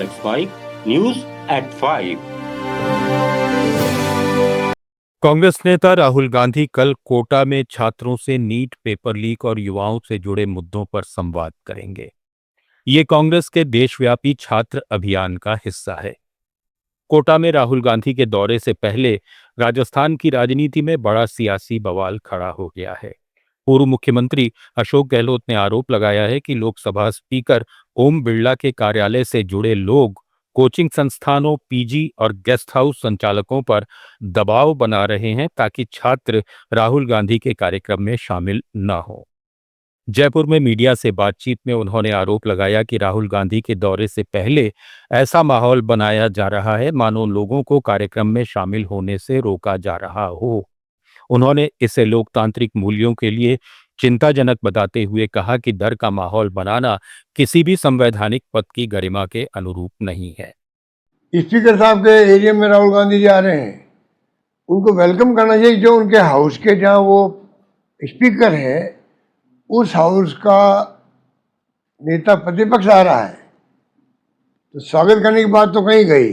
Let's Mike News at 5। Congress नेता राहुल गांधी कल कोटा में छात्रों से नीट पेपर लीक और युवाओं से जुड़े मुद्दों पर संवाद करेंगे। ये कांग्रेस के देशव्यापी छात्र अभियान का हिस्सा है। कोटा में राहुल गांधी के दौरे से पहले राजस्थान की राजनीति में बड़ा सियासी बवाल खड़ा हो गया है। पूर्व मुख्यमंत्री अशोक गहलोत ने आरोप लगाया है कि लोकसभा स्पीकर ओम बिरला के कार्यालय से जुड़े लोग कोचिंग संस्थानों, पीजी और गेस्ट हाउस संचालकों पर दबाव बना रहे हैं ताकि छात्र राहुल गांधी के कार्यक्रम में शामिल न हो। जयपुर में मीडिया से बातचीत में उन्होंने आरोप लगाया कि राहुल गांधी के दौरे से पहले ऐसा माहौल बनाया जा रहा है मानो लोगों को कार्यक्रम में शामिल होने से रोका जा रहा हो। उन्होंने इसे लोकतांत्रिक मूल्यों के लिए चिंताजनक बताते हुए कहा कि डर का माहौल बनाना किसी भी संवैधानिक पद की गरिमा के अनुरूप नहीं है। स्पीकर साहब के एरिया में राहुल गांधी जी आ रहे हैं, उनको वेलकम करना चाहिए। जो उनके हाउस के जहां वो स्पीकर है उस हाउस का नेता प्रतिपक्ष आ रहा है तो स्वागत करने की बात तो कहीं गई।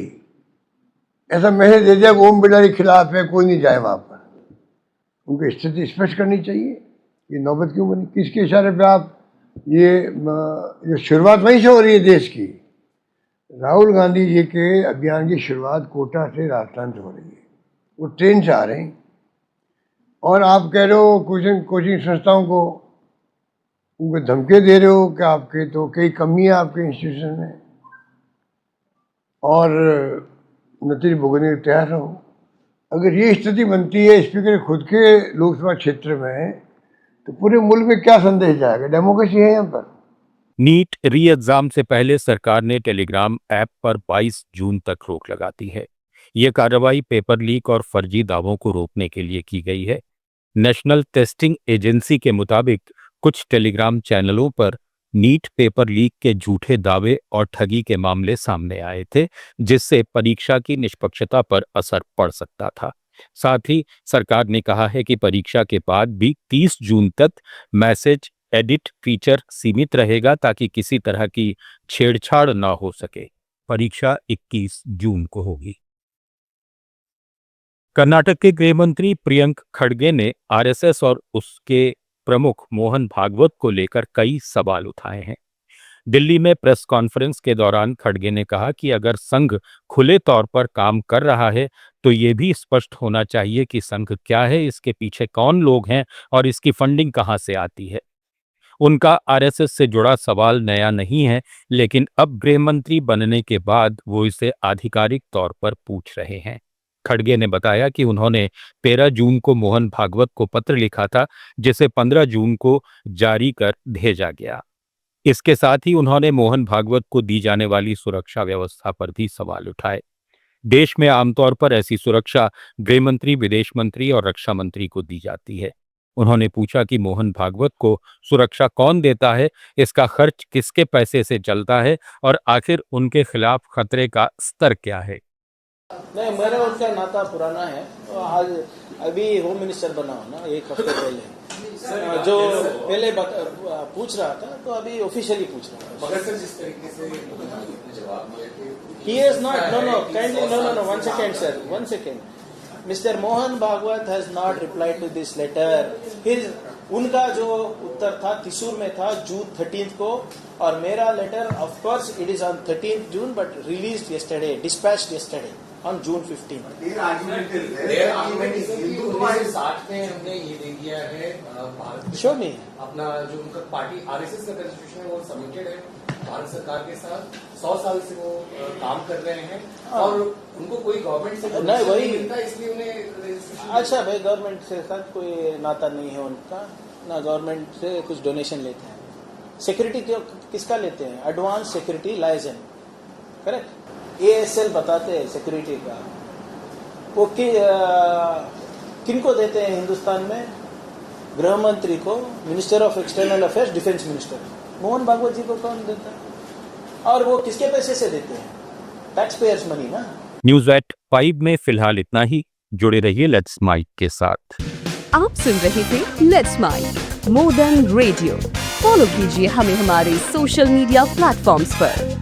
ऐसा मैसेज दे दिया ओम बिरला के खिलाफ है, कोई नहीं जाए वहां पर। उनको स्थिति स्पष्ट करनी चाहिए। ये नौबत क्यों बनी? किसके इशारे पे आप ये शुरुआत वहीं से हो रही है देश की। राहुल गांधी जी के अभियान की शुरुआत कोटा से राजस्थान से हो रही है। वो ट्रेन से आ रहे हैं और आप कह रहे हो कोचिंग संस्थाओं को उनको धमकी दे रहे हो कि आपके तो कई कमियां आपके इंस्टीट्यूशन में और नतीजे भुगतने को तैयार रहो। अगर ये स्थिति बनती है स्पीकर खुद के लोकसभा क्षेत्र में तो पूरे मुल्क में क्या संदेश जाएगा? डेमोक्रेसी है यहाँ पर। नीट री एग्जाम से पहले सरकार ने टेलीग्राम ऐप पर 22 जून तक रोक लगा दी है। ये कार्रवाई पेपर लीक और फर्जी दावों को रोकने के लिए की गई है। नेशनल टेस्टिंग एजेंसी के मुताबिक कुछ टेलीग्राम चैनलों पर नीट पेपर लीक के झूठे दावे और ठगी के मामले सामने आए थे, जिससे परीक्षा की निष्पक्षता पर असर पड़ सकता था। साथ ही सरकार ने कहा है कि परीक्षा के बाद भी 30 जून तक मैसेज एडिट फीचर सीमित रहेगा ताकि किसी तरह की छेड़छाड़ न हो सके। परीक्षा 21 जून को होगी। कर्नाटक के गृह मंत्री प्रियंक खड़गे ने आरएसएस और उसके प्रमुख मोहन भागवत को लेकर कई सवाल उठाए हैं। दिल्ली में प्रेस कॉन्फ्रेंस के दौरान खड़गे ने कहा कि अगर संघ खुले तौर पर काम कर रहा है तो ये भी स्पष्ट होना चाहिए कि संघ क्या है, इसके पीछे कौन लोग हैं और इसकी फंडिंग कहां से आती है। उनका आरएसएस से जुड़ा सवाल नया नहीं है, लेकिन अब गृह मंत्री बनने के बाद वो इसे आधिकारिक तौर पर पूछ रहे हैं। खड़गे ने बताया कि उन्होंने 13 जून को मोहन भागवत को पत्र लिखा था, जिसे 15 जून को जारी कर भेजा गया। इसके साथ ही उन्होंने मोहन भागवत को दी जाने वाली सुरक्षा व्यवस्था पर भी सवाल उठाए। देश में आमतौर पर ऐसी सुरक्षा गृह मंत्री, विदेश मंत्री और रक्षा मंत्री को दी जाती है। उन्होंने पूछा कि मोहन भागवत को सुरक्षा कौन देता है, इसका खर्च किसके पैसे से चलता है और आखिर उनके खिलाफ खतरे का स्तर क्या है। नहीं, मेरा उनका नाता पुराना है। आज अभी होम मिनिस्टर बना हो ना, एक हफ्ते पहले जो पहले पूछ रहा था तो अभी ऑफिशियली पूछ रहा है। मगर सर जिस तरीके से जवाब दिया कि He has not, no, kindly, no, 1 second, sir, 1 second. Mr. Mohan Bhagwat has not replied to this letter. उनका जो उत्तर था त्रिशूर में था जून 13 को, और मेरा letter of course it is on 13 June but released yesterday, dispatched yesterday on June 15। There argument is Hindu 1960 में हमने ये दे दिया है भारत शो नहीं अपना जो उनका पार्टी आरएसएस का कॉन्स्टिट्यूशन है वो सबमिटेड है भारत सरकार के साथ। 100 साल से वो काम कर रहे हैं और उनको कोई गवर्नमेंट से नहीं वही मिलता, इसलिए उन्हें अच्छा भाई गवर्नमेंट से साथ कोई नाता नहीं है उनका ना, गवर्नमेंट से कुछ डोनेशन लेते हैं। सिक्योरिटी किसका लेते हैं? Advance security liaison, correct. ASL बताते हैं सिक्योरिटी का, वो किनको देते हैं हिंदुस्तान में? गृह मंत्री को, minister of external affairs, defence minister. Mohan Bhagwat ji को कौन देता है? और वो किसके पैसे से देते हैं? टैक्स पेयर्स मनी ना। न्यूज एट 5 में फिलहाल इतना ही। जुड़े रहिए लेट्स माइक के साथ। आप सुन रहे थे let's mic more than radio. Follow कीजिए हमें हमारे सोशल मीडिया प्लेटफॉर्म्स पर।